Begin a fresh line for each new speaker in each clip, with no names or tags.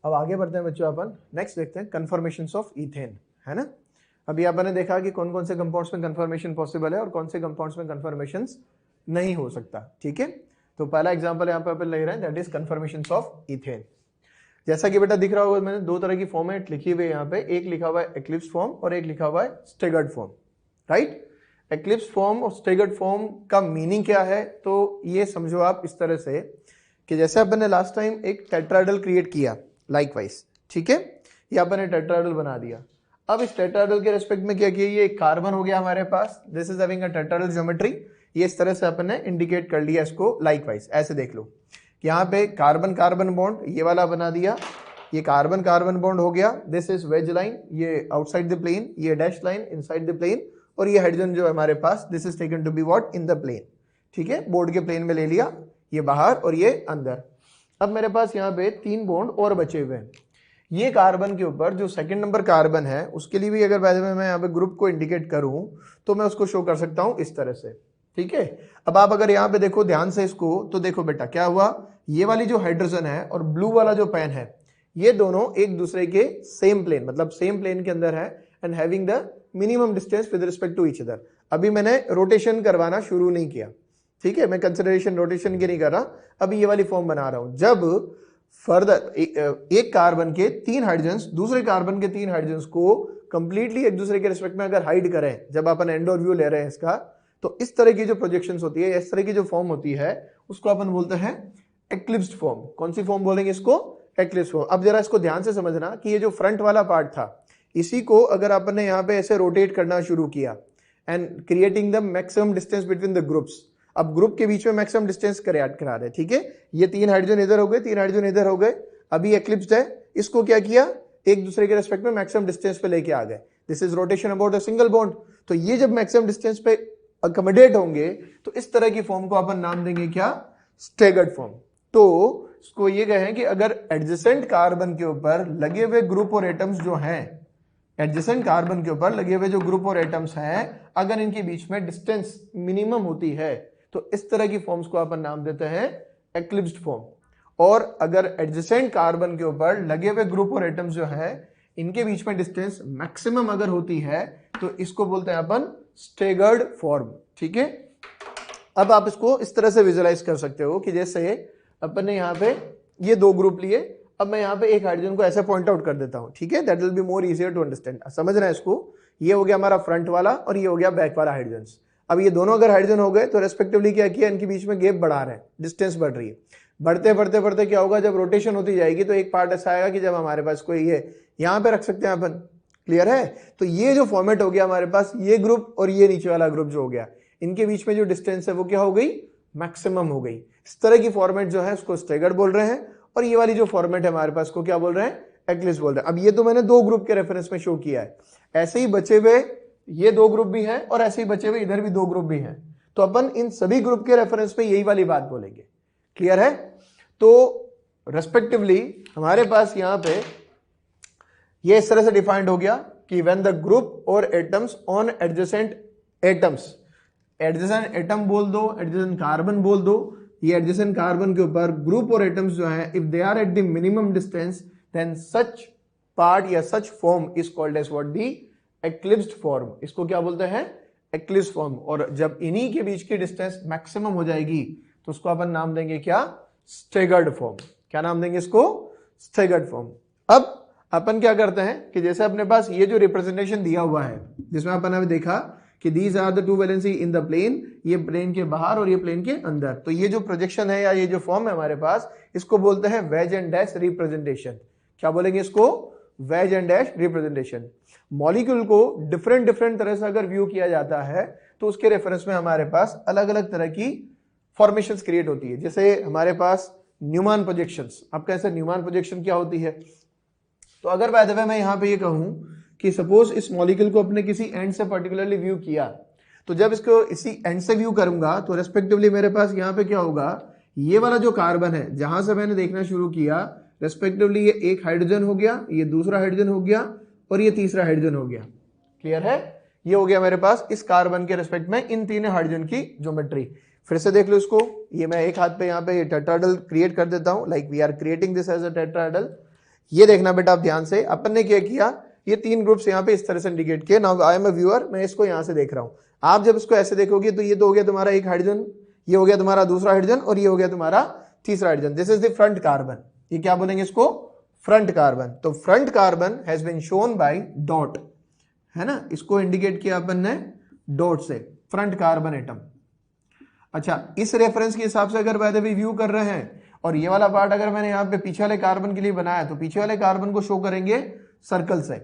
अब आगे बढ़ते हैं बच्चों, अपन नेक्स्ट देखते हैं कन्फर्मेशंस ऑफ ईथेन, है ना। अभी अपन ने देखा कि कौन कौन से कंपाउंड्स में कन्फर्मेशन पॉसिबल है और कौन से कंपाउंड्स में कन्फर्मेशन नहीं हो सकता, ठीक है। तो पहला एग्जांपल यहाँ पे अपन ले रहे हैं, that is conformations of ethane. जैसा कि बेटा दिख रहा होगा, मैंने दो तरह की फॉर्मेट लिखी हुई है यहाँ पे, एक लिखा हुआ है एक्लिप्स फॉर्म और एक लिखा हुआ है staggered form, right. Eclipse form और स्टेगर्ड फॉर्म का मीनिंग क्या है, तो ये समझो आप इस तरह से कि जैसे अपन ने लास्ट टाइम एक टेट्राहेड्रल क्रिएट किया लाइकवाइज, ठीक है, ये अपन ने टेट्राहेड्रल बना दिया। अब इस टेट्राहेड्रल के रेस्पेक्ट में क्या किया, ये एक कार्बन हो गया हमारे पास, this is having a tetrahedral geometry, ये इस तरह से अपन ने इंडिकेट कर लिया इसको लाइकवाइज। ऐसे देख लो, यहाँ पे कार्बन कार्बन बॉन्ड ये वाला बना दिया, ये कार्बन कार्बन बॉन्ड हो गया, दिस इज वेज लाइन, ये आउटसाइड द प्लेन, ये dash line inside the plane, और ये हाइड्रोजन जो है हमारे पास, this is taken to be what, in the plane, ठीक है, बोर्ड के प्लेन में ले लिया, ये बाहर और ये अंदर। अब मेरे पास यहाँ पे 3 बॉन्ड और बचे हुए हैं। ये कार्बन के ऊपर जो सेकंड नंबर कार्बन है उसके लिए भी अगर बाद में मैं यहाँ पे ग्रुप को इंडिकेट करूं तो मैं उसको शो कर सकता हूं इस तरह से, ठीक है। अब आप अगर यहाँ पे देखो ध्यान से इसको, तो देखो बेटा क्या हुआ, ये वाली जो हाइड्रोजन है और ब्लू वाला जो पेन है, ये दोनों एक दूसरे के सेम प्लेन, मतलब सेम प्लेन के अंदर है and having the minimum distance with respect to each other. अभी मैंने रोटेशन करवाना शुरू नहीं किया, ठीक है, मैं कंसिडरेशन रोटेशन की नहीं कर रहा, अभी ये वाली फॉर्म बना रहा हूं। जब फर्दर एक कार्बन के 3 हाइड्रोजन्स दूसरे कार्बन के 3 हाइड्रोजन्स को कंप्लीटली एक दूसरे के रिस्पेक्ट में अगर हाइड करें, जब अपन एंडोर व्यू ले रहे हैं इसका, तो इस तरह की जो प्रोजेक्शंस होती है, इस तरह की जो फॉर्म होती है, उसको अपन बोलते हैं एक्लिप्स्ड फॉर्म। कौन सी फॉर्म बोलेंगे इसको, एक्लिप्स्ड फॉर्म। अब जरा इसको ध्यान से समझना कि ये जो फ्रंट वाला पार्ट था, इसी को अगर अपन ने यहाँ पे ऐसे रोटेट करना शुरू किया and creating the maximum distance between the groups, अब ग्रुप के बीच में मैक्सिमम डिस्टेंस क्रिएट करा रहे हैं, ठीक है, ये 3 हाइड्रोजन इधर हो गए, 3 हाइड्रोजन इधर हो गए, अभी एक्लिप्स्ड है, इसको क्या किया, एक दूसरे के रेस्पेक्ट में मैक्सिमम डिस्टेंस पे लेके आ गए, this is rotation about a single bond. तो ये जब मैक्सिमम डिस्टेंस पे अकोमोडेट होंगे तो इस तरह की फॉर्म को अपन नाम देंगे क्या, स्टेगर्ड फॉर्म। तो इसको ये कहें कि अगर एडजेसेंट कार्बन के ऊपर लगे हुए ग्रुप और एटम्स जो हैं, एडजेसेंट कार्बन के ऊपर लगे हुए जो ग्रुप और एटम्स हैं, अगर इनके बीच में डिस्टेंस मिनिमम होती है तो इस तरह की फॉर्म्स को अपन नाम देते हैं एक्लिप्स्ड फॉर्म। और अगर एडजेसेंट कार्बन के ऊपर लगे हुए ग्रुप और एटम्स जो है, इनके बीच में डिस्टेंस मैक्सिमम अगर होती है तो इसको बोलते हैं अपन स्टेगर्ड फॉर्म, ठीक है। अब आप इसको इस तरह से विजुअलाइज कर सकते हो कि जैसे अपन ने यहाँ पे ये 2 ग्रुप लिए, अब मैं यहाँ पे एक हाइड्रोजन को ऐसे पॉइंट आउट कर देता हूँ, ठीक है, that will be more easier to understand. समझना है इसको, ये हो गया हमारा फ्रंट वाला और ये हो गया बैक वाला हाइड्रोजन। अब ये दोनों अगर हाइड्रोजन हो गए तो रेस्पेक्टिवली क्या किया, इनके बीच में गैप बढ़ा रहे हैं, डिस्टेंस बढ़ रही है, बढ़ते बढ़ते बढ़ते क्या होगा, जब रोटेशन होती जाएगी तो एक पार्ट ऐसा आएगा कि जब हमारे पास कोई ये यहाँ पे रख सकते हैं अपन, क्लियर है। तो ये जो फॉर्मेट हो गया हमारे पास, ये ग्रुप और ये नीचे वाला ग्रुप जो हो गया, इनके बीच में जो डिस्टेंस है वो क्या हो गई, मैक्सिमम हो गई। इस तरह की फॉर्मेट जो है उसको स्टेगर्ड बोल रहे हैं, और ये वाली जो फॉर्मेट है हमारे पास को क्या बोल रहे हैं, एक्लिप्स्ड बोल रहे हैं। अब ये तो मैंने 2 ग्रुप के रेफरेंस में शो किया है, ऐसे ही बचे हुए ये 2 ग्रुप भी हैं और ऐसे ही बचे हुए इधर भी 2 ग्रुप भी हैं, तो अपन इन सभी ग्रुप के रेफरेंस में यही वाली बात बोलेंगे, क्लियर है। तो रेस्पेक्टिवली हमारे पास यहां पे ये इस तरह से डिफाइंड हो गया कि व्हेन द ग्रुप और atoms on adjacent atoms, adjacent atom बोल दो, एडजेसेंट कार्बन बोल दो, ये एडजेसेंट कार्बन के ऊपर ग्रुप और एटम्स जो है, if they are at the minimum distance, then such part या such form is called as what, the eclipsed form. इसको क्या बोलते हैं, एक्लिप्स्ड फॉर्म। और जब इन्हीं के बीच की डिस्टेंस मैक्सिमम हो जाएगी तो उसको अपन नाम देंगे क्या, स्टेगर्ड फॉर्म। क्या नाम देंगे इसको, स्टेगर्ड फॉर्म। अब अपन क्या करते हैं कि जैसे अपने पास ये जो रिप्रेजेंटेशन दिया हुआ है, जिसमें अपन अभी देखा कि these are the 2 valency in the plane, ये प्लेन के बाहर और ये प्लेन के अंदर, तो ये जो प्रोजेक्शन है या ये जो फॉर्म है हमारे पास, इसको बोलते हैं वेज एंड डैश रिप्रेजेंटेशन। क्या बोलेंगे इसको, wedge and dash representation. Molecule को डिफरेंट डिफरेंट तरह से अगर व्यू किया जाता है तो उसके रेफरेंस में हमारे पास अलग अलग तरह की फॉर्मेशंस क्रिएट होती है। जैसे हमारे पास न्यूमैन प्रोजेक्शंस, अब कैसे न्यूमैन प्रोजेक्शन क्या होती है, तो अगर बाय द वे मैं यहां पे ये कहूं कि सपोज इस मॉलिक्यूल को अपने किसी एंड से पर्टिकुलरली व्यू किया, तो जब इसको इसी एंड से व्यू करूंगा तो रेस्पेक्टिवली मेरे पास यहाँ पे क्या होगा, ये वाला जो कार्बन है जहां से मैंने देखना शुरू किया, रेस्पेक्टिवली ये एक हाइड्रोजन हो गया, ये दूसरा हाइड्रोजन हो गया और ये तीसरा हाइड्रोजन हो गया, क्लियर है। ये हो गया मेरे पास इस कार्बन के रेस्पेक्ट में इन 3 हाइड्रोजन की ज्योमेट्री। फिर से देख लो इसको, ये मैं एक हाथ पे यहाँ पे टेट्राहेड्रल क्रिएट कर देता हूं, like we are creating this as a tetrahedral. ये देखना बेटा आप ध्यान से, अपन ने क्या किया, ये 3 ग्रुप्स यहाँ पे इस तरह से इंडिकेट किए। Now I am a viewer, मैं इसको यहाँ से देख रहा हूँ। आप जब इसको ऐसे देखोगे तो ये तो हो गया तुम्हारा एक हाइड्रोजन, ये हो गया तुम्हारा दूसरा हाइड्रोजन, और ये हो गया तुम्हारा तीसरा hydrogen. This is the front carbon. ये क्या बोलेंगे इसको? Front carbon. तो front carbon has been shown by dot, है ना, इसको इंडिकेट किया अपन ने डॉट से, फ्रंट कार्बन एटम। अच्छा, इस रेफरेंस के हिसाब से अगर बाय द वे व्यू कर रहे हैं, और ये वाला पार्ट अगर मैंने यहाँ पे पीछे वाले कार्बन के लिए बनाया, तो पीछे वाले कार्बन को शो करेंगे सर्कल से,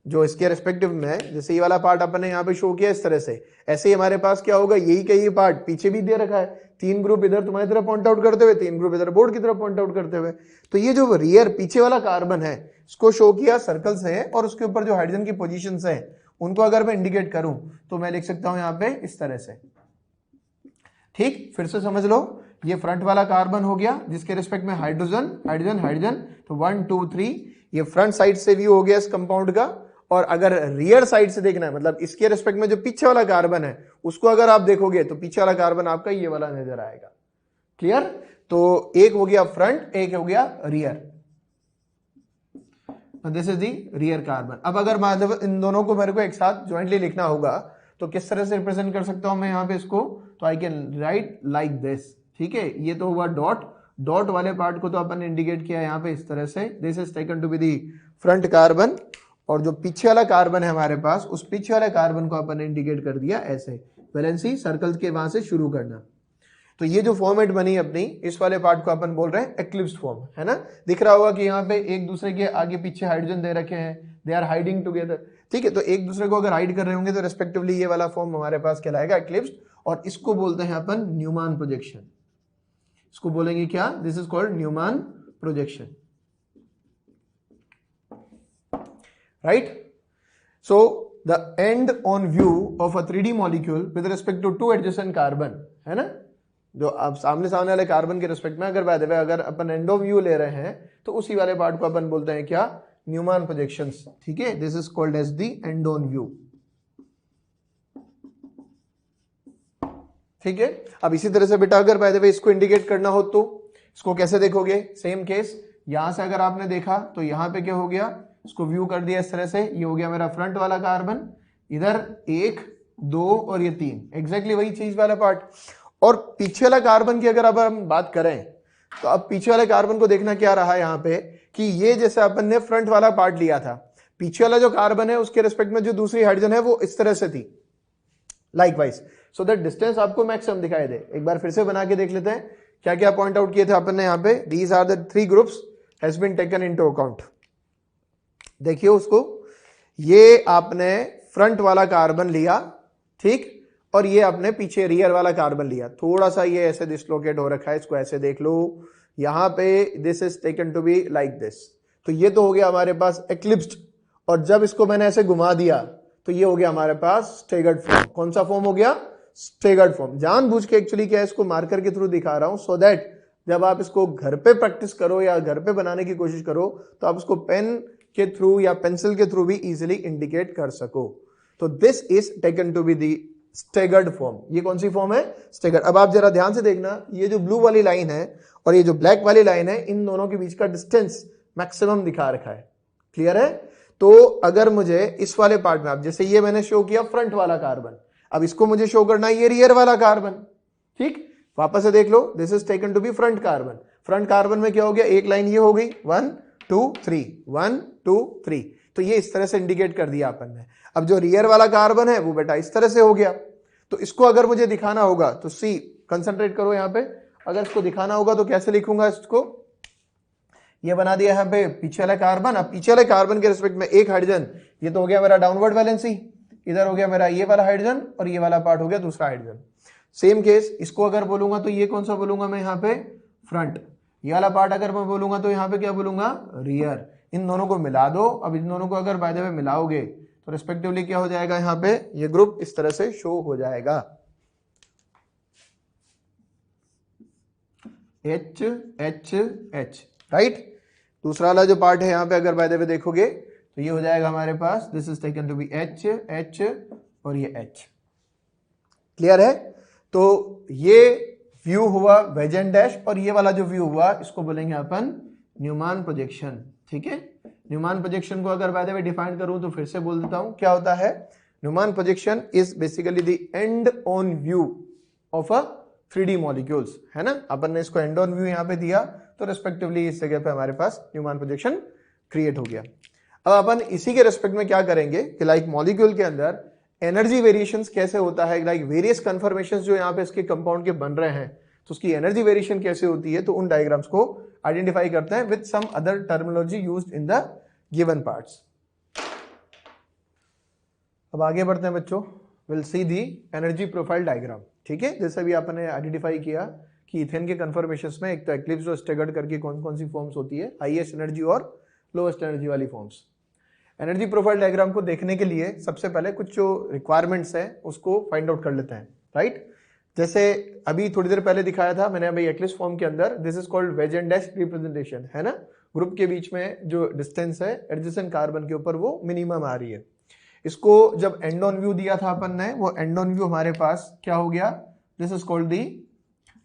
जो इसके रेस्पेक्टिव में, जैसे ये वाला पार्ट अपन ने यहाँ पे शो किया इस तरह से, ऐसे ही हमारे पास क्या होगा, यही का ये पार्ट पीछे भी दे रखा है, 3 ग्रुप इधर तुम्हारी तरफ पॉइंट आउट करते हुए, 3 ग्रुप इधर बोर्ड की तरफ पॉइंट आउट करते हुए। तो ये जो रियर पीछे वाला कार्बन है, इसको शो किया सर्कल से, और उसके ऊपर जो हाइड्रोजन की पोजीशन है उनको अगर मैं इंडिकेट करूं तो मैं लिख सकता हूं यहाँ पे इस तरह से। ठीक, फिर से समझ लो, ये फ्रंट वाला कार्बन हो गया जिसके रिस्पेक्ट में हाइड्रोजन हाइड्रोजन हाइड्रोजन, तो 1 2 3, ये फ्रंट साइड से व्यू हो गया इस कंपाउंड का। और अगर रियर साइड से देखना है, मतलब इसके रिस्पेक्ट में जो पीछे वाला कार्बन है उसको अगर आप देखोगे तो पीछे वाला कार्बन आपका ये वाला नजर आएगा। क्लियर? तो एक हो गया फ्रंट, एक हो गया rear. This is the rear carbon. अब अगर मतलब इन दोनों को मेरे को एक साथ ज्वाइंटली लिखना होगा तो किस तरह से रिप्रेजेंट कर सकता हूं मैं यहाँ पे इसको? तो I can write like this. ठीक है, ये तो हुआ डॉट, डॉट वाले पार्ट को तो अपन ने इंडिकेट किया यहाँ पे इस तरह से, this is taken to be the front carbon. और जो पीछे वाला कार्बन है हमारे पास, उस पीछे वाले कार्बन को अपन ने इंडिकेट कर दिया ऐसे, वैलेंसी सर्कल के वहां से शुरू करना। तो ये जो फॉर्मेट बनी अपनी, इस वाले पार्ट को अपन बोल रहे हैं एक्लिप्स फॉर्म, है ना। दिख रहा होगा कि यहाँ पे एक दूसरे के आगे पीछे हाइड्रोजन दे रखे हैं, दे आर हाइडिंग टुगेदर। ठीक है, तो एक दूसरे को अगर हाइड कर रहे होंगे तो रेस्पेक्टिवली ये वाला फॉर्म हमारे पास कहलाएगा एक्लिप्स। और इसको बोलते हैं अपन न्यूमैन प्रोजेक्शन। इसको बोलेंगे क्या? This is called Newman projection, right. So the end on view of a 3D molecule with respect to 2 adjacent carbon, है ना, जो आप सामने वाले कार्बन के रिस्पेक्ट में अगर बाय द वे अगर अपन एंड ऑफ व्यू ले रहे हैं तो उसी वाले पार्ट को अपन बोलते हैं क्या? Newman projections. ठीक है, this is called as the end on view. ठीक है, अब इसी तरह से बेटा अगर बाय द वे इसको इंडिकेट करना हो तो इसको कैसे देखोगे? सेम केस, यहां से अगर आपने देखा तो यहां पे क्या हो गया, इसको व्यू कर दिया इस तरह से, ये हो गया मेरा फ्रंट वाला कार्बन, इधर 1 2 और ये 3, एग्जैक्टली वही चीज वाला पार्ट। और पीछे वाला कार्बन की अगर अब हम बात करें तो अब पीछे वाले कार्बन को देखना क्या रहा यहाँ पे कि ये जैसे अपन ने फ्रंट वाला पार्ट लिया था, पीछे वाला जो कार्बन है उसके रिस्पेक्ट में जो दूसरी हाइड्रोजन है वो इस तरह से थी लाइकवाइज, सो दैट डिस्टेंस आपको मैक्सिमम दिखाई दे। एक बार फिर से बना के देख लेते हैं क्या क्या पॉइंट आउट किए थे अपन ने यहाँ पे। These are the 3 groups has been taken into account. देखिए उसको, ये आपने फ्रंट वाला कार्बन लिया, ठीक, और ये आपने पीछे रियर वाला कार्बन लिया। थोड़ा सा ये ऐसे डिसलोकेट हो रखा है, इसको ऐसे देख लो, यहां पे this is taken to be like this. तो ये तो हो गया हमारे पास एक्लिप्स्ड, और जब इसको मैंने ऐसे घुमा दिया तो ये हो गया हमारे पास स्टेगर्ड फॉर्म। कौन सा फॉर्म हो गया? Staggered form. जानबूझ के एक्चुअली क्या है, इसको मार्कर के थ्रू दिखा रहा हूं सो दैट जब आप इसको घर पे प्रैक्टिस करो या घर पे बनाने की कोशिश करो तो आप इसको पेन के थ्रू या पेंसिल के थ्रू भी इजिली इंडिकेट कर सको। तो this is taken to be the staggered form. ये कौन सी फॉर्म है? स्टेगर्ड। अब आप जरा ध्यान से देखना, ये जो ब्लू वाली लाइन है और ये जो ब्लैक वाली लाइन है, इन दोनों के बीच का डिस्टेंस मैक्सिमम दिखा रखा है। क्लियर है? तो अगर मुझे इस वाले पार्ट में, आप जैसे ये मैंने शो किया फ्रंट वाला कार्बन, अब इसको मुझे शो करना है ये रियर वाला कार्बन। ठीक, वापस से देख लो, this is taken to be front carbon. Front carbon में क्या हो गया, एक लाइन ये हो गई 1 2 3 1 2 3, तो ये इस तरह से इंडिकेट कर दिया अपन ने। अब जो रियर वाला कार्बन है वो बेटा इस तरह से हो गया। तो इसको अगर मुझे दिखाना होगा तो सी, कंसंट्रेट करो यहाँ पे, अगर इसको दिखाना होगा तो कैसे लिखूंगा इसको? ये बना दिया यहाँ पे पीछे वाला कार्बन। अब पीछे वाले कार्बन के रिस्पेक्ट में एक हाइड्रोजन, ये तो हो गया मेरा डाउनवर्ड वैलेंसी, इधर हो गया मेरा ये वाला हाइड्रोजन और ये वाला पार्ट हो गया दूसरा हाइड्रोजन। सेम केस, इसको अगर बोलूंगा तो ये कौन सा बोलूंगा मैं यहाँ पे? फ्रंट। ये वाला पार्ट अगर मैं बोलूंगा तो यहाँ पे क्या बोलूंगा? रियर। इन दोनों को मिला दो। अब इन दोनों को अगर बाय द वे मिलाओगे तो रिस्पेक्टिवली क्या हो जाएगा, यहाँ पे ये ग्रुप इस तरह से शो हो जाएगा, H H H, राइट। दूसरा वाला जो पार्ट है यहाँ पे अगर बाय द वे देखोगे तो ये हो जाएगा हमारे पास, this is taken to be H H और ये H। क्लियर है? तो ये व्यू हुआ वेज एंड डैश, और ये वाला जो व्यू हुआ इसको बोलेंगे अपन न्यूमैन प्रोजेक्शन। ठीक है। न्यूमैन प्रोजेक्शन को अगर बाय द वे डिफाइन करूं तो फिर से बोल देता हूं, क्या होता है? Newman projection is basically the end on view of a 3D molecules, है ना। अपन ने इसको एंड ऑन व्यू यहां पे दिया तो रेस्पेक्टिवली इस जगह पे हमारे पास न्यूमैन प्रोजेक्शन क्रिएट हो गया। अब अपन इसी के रेस्पेक्ट में क्या करेंगे कि लाइक मॉलिक्यूल के अंदर एनर्जी वेरिएशंस कैसे होता है, लाइक वेरियस कन्फर्मेशंस जो यहाँ पे इसके कंपाउंड के बन रहे हैं तो उसकी एनर्जी वेरिएशन कैसे होती है, तो उन डायग्राम्स को आइडेंटिफाई करते हैं with some other terminology used in the given parts. अब आगे बढ़ते हैं बच्चों, will see the energy profile diagram. ठीक है, जैसे भी आपने आइडेंटिफाई किया कि इथेन के कन्फर्मेशंस में एक तो एक्लिप्स और स्टैगर्ड करके कौन कौन सी फॉर्म्स होती है, हाईएस्ट एनर्जी और लोएस्ट एनर्जी वाली फॉर्म्स। एनर्जी प्रोफाइल डायग्राम को देखने के लिए सबसे पहले कुछ जो रिक्वायरमेंट्स है उसको फाइंड आउट कर लेते हैं, राइट। जैसे अभी थोड़ी देर पहले दिखाया था मैंने अभी एक्लिप्स फॉर्म के अंदर, this is called wedge and dash representation, है ना। ग्रुप के बीच में जो डिस्टेंस है एडजेसेंट कार्बन के ऊपर वो मिनिमम आ रही है। इसको जब एंड ऑन व्यू दिया था अपन ने, वो एंड ऑन व्यू हमारे पास क्या हो गया, this is called the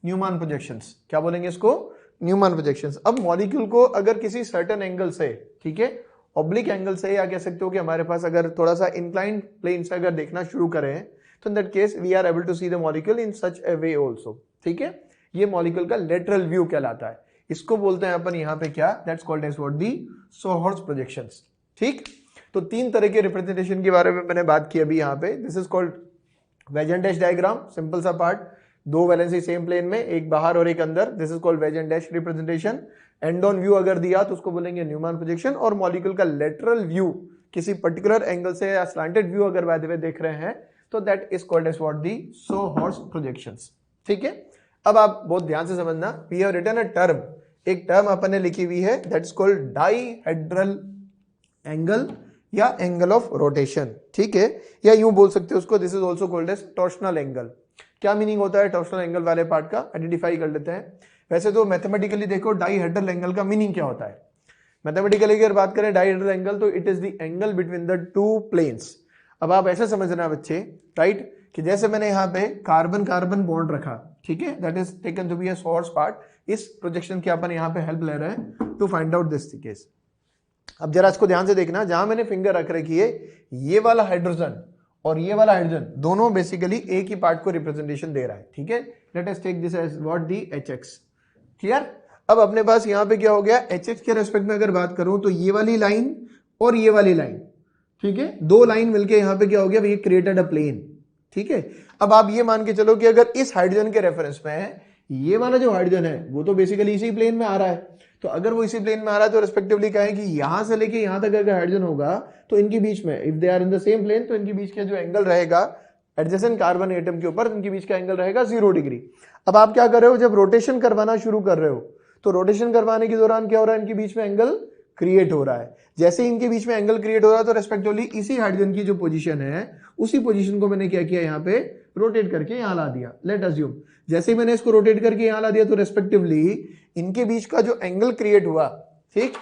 Newman projections. क्या बोलेंगे इसको? Newman projections. अब मॉलिक्यूल को अगर किसी सर्टेन एंगल से, ठीक है, ऑब्लिक एंगल से, या कह सकते हो कि हमारे पास अगर थोड़ा सा इंक्लाइंड प्लेन से अगर देखना शुरू करें तो in that case we are able to see the molecule in such a way also. ठीक है, ये मॉलिक्यूल का लेटरल व्यू कहलाता है। इसको बोलते हैं अपन यहाँ पे क्या, that's called as what, the sawhorse projections. ठीक, तो तीन तरह के रिप्रेजेंटेशन के बारे में मैंने बात की अभी यहाँ पे। This is called wedge and dash diagram, simple सा पार्ट, दो वैलेंसी सेम प्लेन में, एक बाहर और एक अंदर, this is called wedge and dash representation. And on view अगर दिया तो उसको बोलेंगे न्यूमैन प्रोजेक्शन। और मॉलिक्यूल का लेटरल व्यू किसी पर्टिकुलर एंगल से या स्लैंटेड व्यू अगर बाय द वे देख रहे हैं तो that is called as what, the sawhorse projections. ठीक है, अब आप बहुत ध्यान से समझना, we have written a term, एक टर्म अपन ने लिखी हुई है, दैट्स कॉल्ड डाइहेड्रल एंगल या एंगल ऑफ रोटेशन। ठीक है, या यूं बोल सकते हो उसको, this is also called as torsional angle. क्या मीनिंग होता है टॉर्शनल एंगल वाले पार्ट का, आइडेंटिफाई कर लेते हैं। वैसे तो मैथमेटिकली देखो डाइहेड्रल एंगल का मीनिंग क्या होता है। मैथमेटिकली अगर बात करें डाइहेड्रल एंगल तो it is the angle between the two planes. अब आप ऐसे समझना बच्चे, राइट, कि जैसे मैंने यहाँ पे कार्बन कार्बन बॉन्ड रखा, ठीक है, that is taken to be a source part. इस प्रोजेक्शन की अपन यहाँ पे हेल्प ले रहे हैं to find out this case. अब जरा इसको ध्यान से देखना, जहां मैंने फिंगर रख रखी है, ये वाला हाइड्रोजन और ये वाला हाइड्रोजन दोनों बेसिकली एक ही पार्ट को रिप्रेजेंटेशन दे रहा है। ठीक है, let us take this as what, the HX। Clear? अब अपने पास यहाँ पे क्या हो गया, HX के रेस्पेक्ट में अगर बात करूं तो ये वाली लाइन और ये वाली लाइन, ठीक है, दो लाइन मिलके यहाँ पे क्या हो गया, ये क्रिएटेड अ प्लेन। ठीक है, अब आप ये मान के चलो कि अगर इस हाइड्रोजन के रेफरेंस में ये वाला जो हाइड्रोजन है वो तो बेसिकली इसी प्लेन में आ रहा है, तो अगर वो इसी प्लेन में आ रहा है तो रेस्पेक्टिवली क्या है कि यहां से लेके यहां तक अगर हाइड्रोजन होगा तो इनके बीच में, if they are in the same plane, तो इनके बीच का जो एंगल रहेगा एडजेसेंट कार्बन एटम के ऊपर, इनके बीच का एंगल रहेगा 0 डिग्री। अब आप क्या कर रहे हो, जब रोटेशन करवाना शुरू कर रहे हो तो रोटेशन करवाने के दौरान क्या हो रहा है, इनके बीच में एंगल क्रिएट हो रहा है। जैसे इनके बीच में एंगल क्रिएट हो रहा है तो रेस्पेक्टिवली इसी हाइड्रोजन की जो पोजीशन है उसी पोजीशन को मैंने क्या किया, यहाँ पे रोटेट करके यहाँ ला दिया। लेट अज्यूम जैसे ही मैंने इसको रोटेट करके यहाँ ला दिया तो रेस्पेक्टिवली इनके बीच का जो एंगल क्रिएट हुआ, ठीक,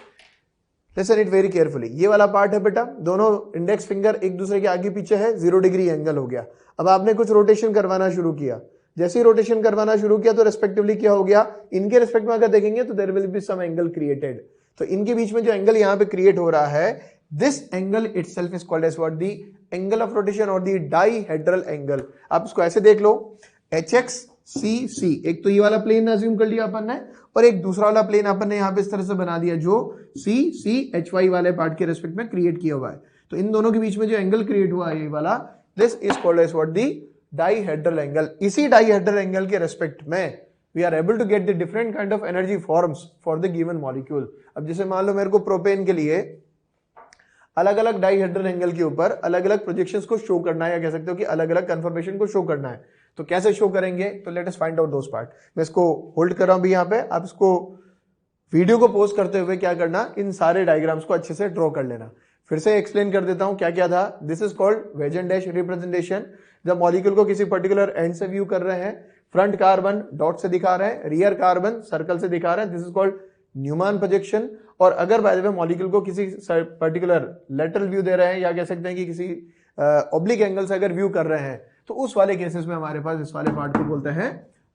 लिसन इट वेरी केयरफुली, ये वाला पार्ट है बेटा, दोनों इंडेक्स फिंगर एक दूसरे के आगे पीछे है, 0 डिग्री एंगल हो गया। अब आपने कुछ रोटेशन करवाना शुरू किया, जैसे ही रोटेशन करवाना शुरू किया तो रेस्पेक्टिवली क्या हो गया, इनके रेस्पेक्ट में अगर देखेंगे तो there will be some angle created. तो इनके बीच में जो एंगल यहाँ पे क्रिएट हो रहा है, this angle itself is called as what, the angle of rotation और दी डाइहेड्रल एंगल। आप इसको ऐसे देख लो, HXCC, एक तो ये वाला प्लेन अज्यूम कर लिया अपन ने, और एक दूसरा वाला प्लेन अपन ने यहाँ पे इस तरह से बना दिया जो CCHY वाले पार्ट के रेस्पेक्ट में क्रिएट किया हुआ है। तो इन दोनों के बीच में जो एंगल क्रिएट हुआ है ये वाला, this is called as what, the dihedral angle. इसी डाइहेड्रल एंगल के रेस्पेक्ट में we are able to get the different kind of energy forms for the given molecule। अब जैसे मान लो मेरे को प्रोपेन के लिए अलग अलग डाइहेड्रल एंगल के ऊपर अलग अलग प्रोजेक्शंस को शो करना है, या कह सकते हो कि अलग अलग कंफर्मेशन को शो करना है, तो कैसे शो करेंगे, तो लेट अस फाइंड आउट दोस पार्ट। मैं इसको होल्ड कर रहा हूं भी यहाँ पे, आप इसको वीडियो को पोस्ट करते हुए क्या करना, इन सारे डायग्राम्स को अच्छे से ड्रॉ कर लेना। फिर से एक्सप्लेन कर देता हूं क्या क्या था। This is called wedge and dash representation, जब मॉलिक्यूल को किसी पर्टिकुलर एंड से व्यू कर रहे हैं, फ्रंट कार्बन डॉट से दिखा रहे हैं, रियर कार्बन सर्कल से दिखा रहे हैं, this is called Newman projection. और अगर बाय द वे मॉलिक्यूल को किसी पर्टिकुलर लेटरल व्यू दे रहे हैं, या कह सकते हैं कि किसी ऑब्लिक एंगल से अगर व्यू कर रहे हैं, तो उस वाले केसेस में हमारे पास इस वाले पार्ट को बोलते हैं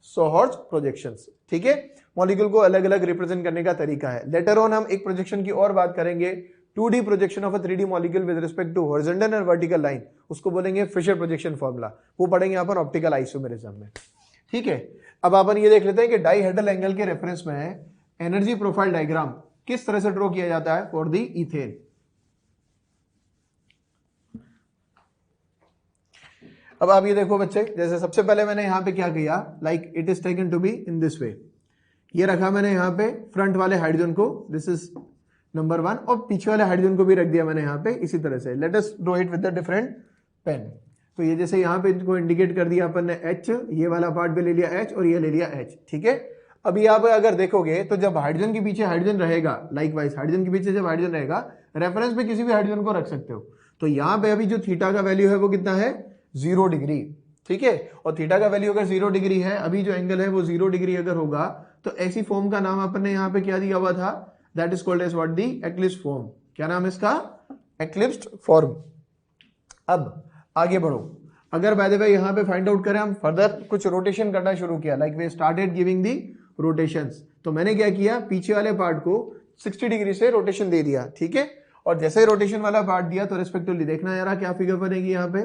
सोहर्ट्ज प्रोजेक्शंस। ठीक है, मॉलिक्यूल को अलग अलग रिप्रेजेंट करने का तरीका है। लेटर ऑन हम एक प्रोजेक्शन की और बात करेंगे, 2D projection of a 3D molecule with respect to horizontal और वर्टिकल लाइन, उसको बोलेंगे फिशर प्रोजेक्शन फॉर्मूला, वो पढ़ेंगे अपन ऑप्टिकल आइसोमेरिज्म में। ठीक है, अब अपन ये देख लेते हैं कि डाइहेड्रल एंगल के रेफरेंस में एनर्जी प्रोफाइल डायग्राम किस तरह से ड्रॉ किया जाता है फॉर द इथेन। अब आप ये देखो बच्चे, जैसे सबसे पहले मैंने यहां पे क्या किया, like it is taken to be in this way, ये रखा मैंने यहां पे फ्रंट वाले हाइड्रोजन को, दिस इज नंबर 1, और पीछे वाले हाइड्रोजन को भी रख दिया मैंने यहां पे इसी तरह से। Let us draw it with the different pen. तो ये जैसे यहां पे इनको इंडिकेट कर दिया अपन ने H, ये वाला पार्ट भी ले लिया H और ये ले लिया H। ठीक है, अब यहाँ पे अगर देखोगे तो जब हाइड्रोजन के पीछे हाइड्रोजन रहेगा, लाइकवाइज हाइड्रोजन के पीछे जब हाइड्रोजन रहेगा, रेफरेंस पे किसी भी हाइड्रोजन को रख सकते हो। तो यहाँ पे अभी जो थीटा का वैल्यू है वो कितना है, 0 डिग्री। ठीक है, और थीटा का वैल्यू अगर 0 डिग्री है, अभी जो एंगल है वो 0 डिग्री अगर होगा, तो ऐसी फॉर्म का नाम अपन ने यहाँ पे क्या दिया हुआ था, that is called as what, the eclipse form. क्या नाम है इसका, एक्लिप्स्ड फॉर्म। अब आगे बढ़ो, अगर बाय द वे यहाँ पे फाइंड आउट करें हम फर्दर, कुछ रोटेशन करना शुरू किया, like we started giving the rotations, तो मैंने क्या किया, पीछे वाले पार्ट को 60 डिग्री से रोटेशन दे दिया। ठीक है, और जैसे ही रोटेशन वाला पार्ट दिया तो रेस्पेक्टिवली देखना यार क्या फिगर बनेगी यहाँ पे,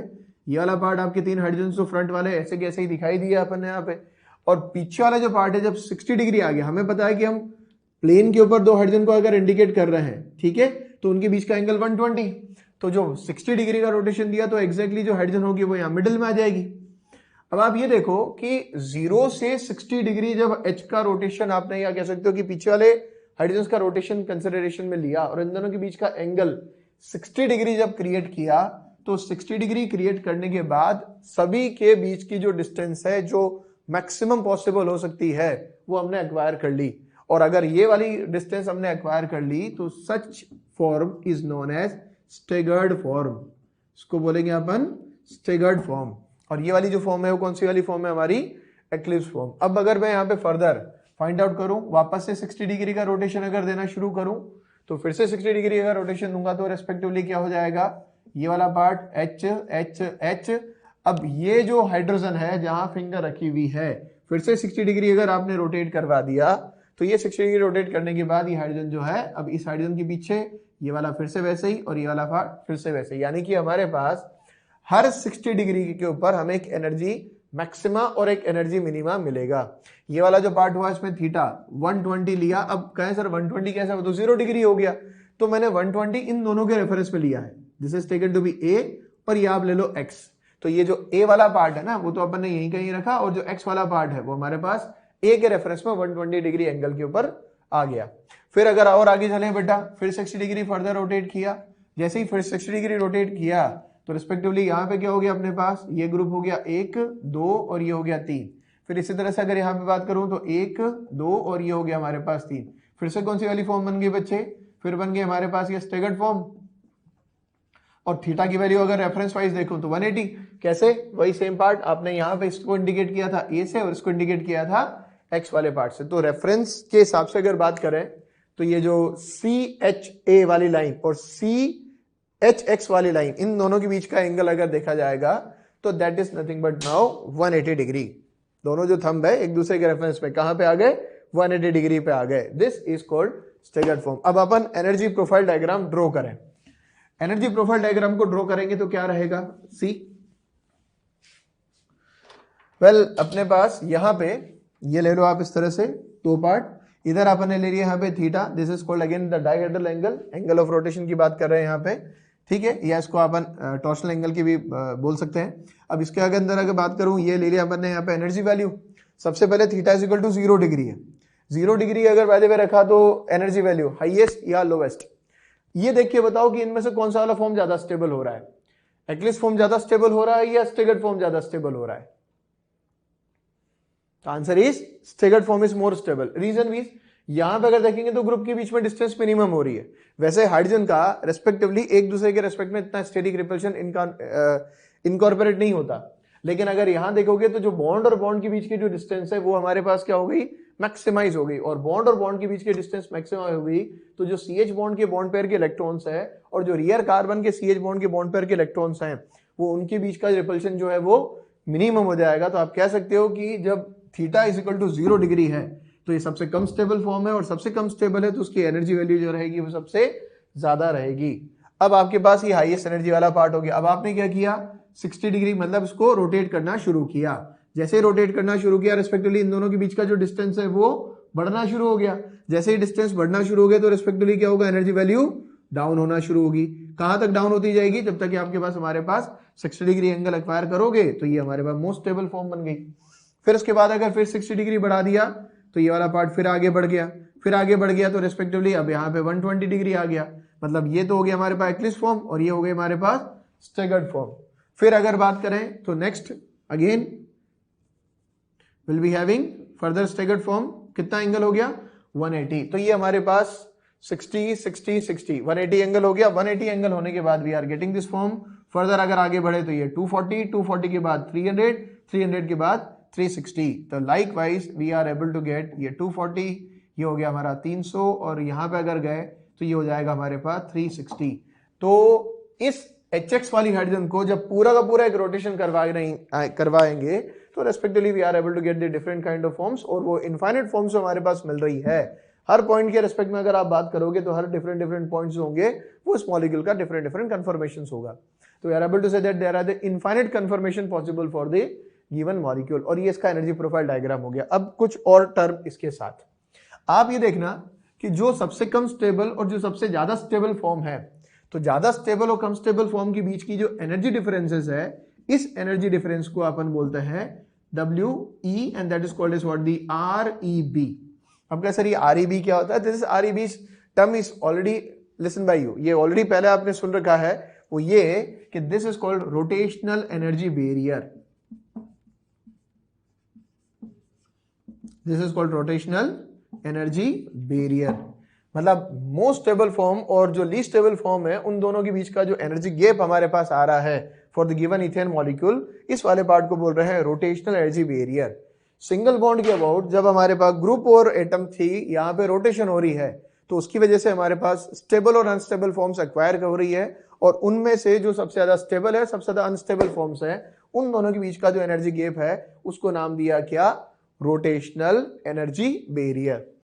ये वाला पार्ट आपके 3 हाइड्रोजन तो फ्रंट वाले ऐसे कैसे ही दिखाई दिया अपन ने यहाँ पे, और पीछे वाला जो पार्ट है जब 60 डिग्री आ गया, हमें पता है कि हम प्लेन के ऊपर 2 हाइड्रोजन को अगर इंडिकेट कर रहे हैं, ठीक है, तो उनके बीच का एंगल 120, तो जो 60 डिग्री का रोटेशन दिया तो एग्जैक्टली जो हाइड्रोजन होगी वो यहाँ मिडिल में आ जाएगी। अब आप ये देखो कि 0 से 60 डिग्री जब H का रोटेशन, आपने या कह सकते हो कि पीछे वाले हाइड्रोजन का रोटेशन कंसिडरेशन में लिया और इन दोनों के बीच का एंगल 60 डिग्री जब क्रिएट किया, तो 60 डिग्री क्रिएट करने के बाद सभी के बीच की जो डिस्टेंस है, जो मैक्सिमम पॉसिबल हो सकती है, वो हमने एक्वायर कर ली। और अगर ये वाली डिस्टेंस हमने एक्वायर कर ली तो such form is known as staggered form, इसको बोलेंगे अपन स्टेगर्ड फॉर्म। और ये वाली जो फॉर्म है वो कौन सी वाली फॉर्म है, हमारी एक्लिप्स फॉर्म। अब अगर मैं यहाँ पे फर्दर फाइंड आउट करूं, वापस से 60 डिग्री का रोटेशन अगर देना शुरू करूं, तो फिर से 60 डिग्री का रोटेशन दूंगा तो रेस्पेक्टिवली क्या हो जाएगा, ये वाला पार्ट H H H। अब ये जो हाइड्रोजन है जहां फिंगर रखी हुई है, फिर से 60 डिग्री अगर आपने रोटेट करवा दिया, तो ये 60 डिग्री रोटेट करने के बाद ये हाइड्रोजन जो है, अब इस हाइड्रोजन के पीछे ये वाला फिर से वैसे ही और ये वाला पार्ट फिर से वैसे ही, यानी कि हमारे पास हर 60 डिग्री के ऊपर हमें एक एनर्जी मैक्सिमा और एक एनर्जी मिनिमा मिलेगा। ये वाला जो पार्ट हुआ इसमें थीटा 120 लिया, अब कहें सर 120 कैसे, वो तो 0 डिग्री हो गया, तो मैंने 120 इन दोनों के रेफरेंस में लिया है, this is taken to be A, और ये आप ले लो X। तो ये जो A वाला पार्ट है ना, वो तो अपन ने यहीं कहीं रखा, और जो X वाला पार्ट है वो हमारे पास A के रेफरेंस में 120 डिग्री एंगल के ऊपर आ गया। फिर अगर और आगे चले बेटा, फिर 60 डिग्री फर्दर रोटेट किया, जैसे ही फिर 60 डिग्री रोटेट किया तो रिस्पेक्टिवली यहाँ पे क्या हो गया अपने पास, ये ग्रुप हो गया 1 2 और ये हो गया 3। फिर इसी तरह से अगर यहाँ पे बात करूं तो 1 2 और ये हो गया हमारे पास 3। फिर से कौन सी वाली फॉर्म बन गई बच्चे, फिर बन गए हमारे पास ये स्टेगर्ड फॉर्म। और थीटा की वैल्यू अगर रेफरेंस वाइज देखो तो 180, कैसे, वही सेम पार्ट आपने यहाँ पे इसको इंडिकेट किया था A से और इसको इंडिकेट किया था X वाले पार्ट से। तो रेफरेंस के हिसाब से अगर बात करें तो ये जो CHA वाली लाइन और CHX वाली लाइन, इन दोनों के बीच का एंगल अगर देखा जाएगा तो that is nothing but now 180 degree. दोनों जो थंब है एक दूसरे के रेफरेंस में कहां पे आ गए, 180 डिग्री पे आ गए। This is called staggered form. अब अपन एनर्जी प्रोफाइल डायग्राम ड्रॉ करें। एनर्जी प्रोफाइल डायग्राम को ड्रॉ करेंगे तो क्या रहेगा, सी वेल अपने पास यहां पे ये ले लो आप इस तरह से 2 पार्ट, इधर आपने ले लिया यहाँ पे theta, this is called again the dihedral angle, angle of rotation की बात कर रहे हैं यहाँ पे, ठीक है, या इसको अपन टॉर्शनल एंगल की भी बोल सकते हैं। अब इसके अंदर अगर बात करूं, ये ले लिया अपन ने यहाँ पे एनर्जी वैल्यू। सबसे पहले theta is equal to 0 degree है, 0 डिग्री अगर बाय द वे रखा तो एनर्जी वैल्यू हाईएस्ट या लोवेस्ट, ये देख के बताओ कि इनमें से कौन सा वाला फॉर्म ज्यादा स्टेबल हो रहा है, एक्लिप्स फॉर्म ज्यादा स्टेबल हो रहा है या स्टेगर्ड फॉर्म ज्यादा स्टेबल हो रहा है। Answer is staggered form is more stable. Reason means यहां पे अगर देखेंगे तो ग्रुप के बीच में डिस्टेंस मिनिमम हो रही है, वैसे हाइड्रोजन का रेस्पेक्टिवली एक दूसरे के रेस्पेक्ट में इतना स्टेरिक रिपल्शन इनकॉर्पोरेट नहीं होता। लेकिन अगर यहां देखोगे तो जो बॉन्ड और बॉन्ड के बीच की जो डिस्टेंस है वो हमारे पास क्या हो गई, मैक्सिमाइज हो गई, और बॉन्ड और बॉन्ड के बीच की डिस्टेंस मैक्सिमाइज हो गई, तो जो CH बॉन्ड के बॉन्ड पेयर के इलेक्ट्रॉन्स है और जो रियर कार्बन के CH बॉन्ड के बॉन्ड पेयर के इलेक्ट्रॉन्स हैं, वो उनके बीच का रिपल्शन जो है वो मिनिमम हो जाएगा। तो आप कह सकते हो कि जब theta is equal to 0 degree है तो ये सबसे कम स्टेबल फॉर्म है, और सबसे कम स्टेबल है तो उसकी एनर्जी वैल्यू जो रहेगी वो सबसे ज्यादा रहेगी। अब आपके पास ये हाईएस्ट एनर्जी वाला पार्ट हो गया। अब आपने क्या किया, 60 डिग्री मतलब इसको रोटेट करना शुरू किया। जैसे ही रोटेट करना शुरू किया रिस्पेक्टिवली इन दोनों के बीच का जो डिस्टेंस है वो बढ़ना शुरू हो गया। जैसे ही डिस्टेंस बढ़ना शुरू हो गया तो रिस्पेक्टिवली क्या होगा, एनर्जी वैल्यू डाउन होना शुरू होगी। कहां तक डाउन होती जाएगी, जब तक कि आपके पास हमारे पास 60 डिग्री एंगल एक्वायर करोगे तो ये हमारे पास मोस्ट स्टेबल फॉर्म बन गई। फिर उसके बाद अगर फिर 60 डिग्री बढ़ा दिया तो ये वाला पार्ट फिर आगे बढ़ गया, फिर आगे बढ़ गया तो रिस्पेक्टिवली अब यहाँ पे 120 डिग्री आ गया। मतलब ये तो हो गया हमारे पास एक्लिप्स फॉर्म और ये हो गया हमारे पास स्टैगर्ड फॉर्म। फिर अगर बात करें तो next again will be having further staggered form. कितना एंगल हो गया, 180। तो ये हमारे पास 60 60 60 180 एंगल हो गया। 180 एंगल होने के बाद we are getting this form. Further अगर आगे बढ़े तो ये 240, 240 के बाद 300, 300 के बाद 360। तो likewise we are able to get ये 240, ये हो गया हमारा 300, और यहाँ पे अगर गए तो ये हो जाएगा हमारे पास 360। तो इस HX वाली हाइड्रोजन को जब पूरा का पूरा एक रोटेशन करवाएंगे तो respectively we are able to get the different kind of forms, और वो इनफाइनाइट फॉर्म्स हमारे पास मिल रही है। हर पॉइंट के रेस्पेक्ट में अगर आप बात करोगे तो हर डिफरेंट पॉइंट्स होंगे, वो इस मॉलिक्यूल का डिफरेंट कन्फर्मेशंस होगा। तो we are able to say that there are the infinite conformation possible for the given molecule. और ये इसका एनर्जी प्रोफाइल डायग्राम हो गया। अब कुछ और टर्म इसके साथ आप ये देखना कि जो सबसे कम स्टेबल और जो सबसे ज्यादा स्टेबल फॉर्म है, तो ज्यादा स्टेबल और कम स्टेबल फॉर्म के बीच की जो एनर्जी डिफरेंसेस है, इस एनर्जी डिफरेंस को अपन बोलते हैं WE and that is called as what, the REB। अब क्या सर ये REB क्या होता है? This REB term is already listen by you, ये ऑलरेडी पहले आपने सुन रखा है। वो ये कि this is called rotational energy barrier. This is called rotational energy barrier. मतलब मोस्ट स्टेबल फॉर्म और जो लीस्ट स्टेबल फॉर्म है, उन दोनों के बीच का जो एनर्जी गैप हमारे पास आ रहा है for the given ethane molecule, इस वाले पार्ट को बोल रहे हैं rotational energy barrier. Single bond के अबाउट जब हमारे पास ग्रुप और एटम थी, यहाँ पे रोटेशन हो रही है, तो उसकी वजह से हमारे पास स्टेबल और अनस्टेबल फॉर्म्स एक्वायर हो रही है, और उनमें से जो सबसे ज्यादा स्टेबल है, सबसे ज्यादा अनस्टेबल फॉर्म्स है, उन दोनों के बीच का जो एनर्जी गैप है उसको नाम दिया क्या, रोटेशनल एनर्जी बैरियर।